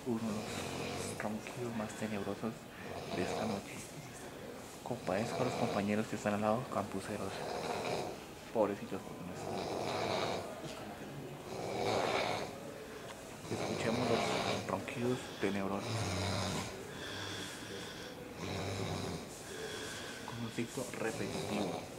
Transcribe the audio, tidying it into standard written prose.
uno de los ronquidos más tenebrosos de esta noche. Compadezco a los compañeros que están al lado, campuseros. Pobrecitos, porque no están. Escuchemos los ronquidos tenebrosos. Con un ciclo repetitivo.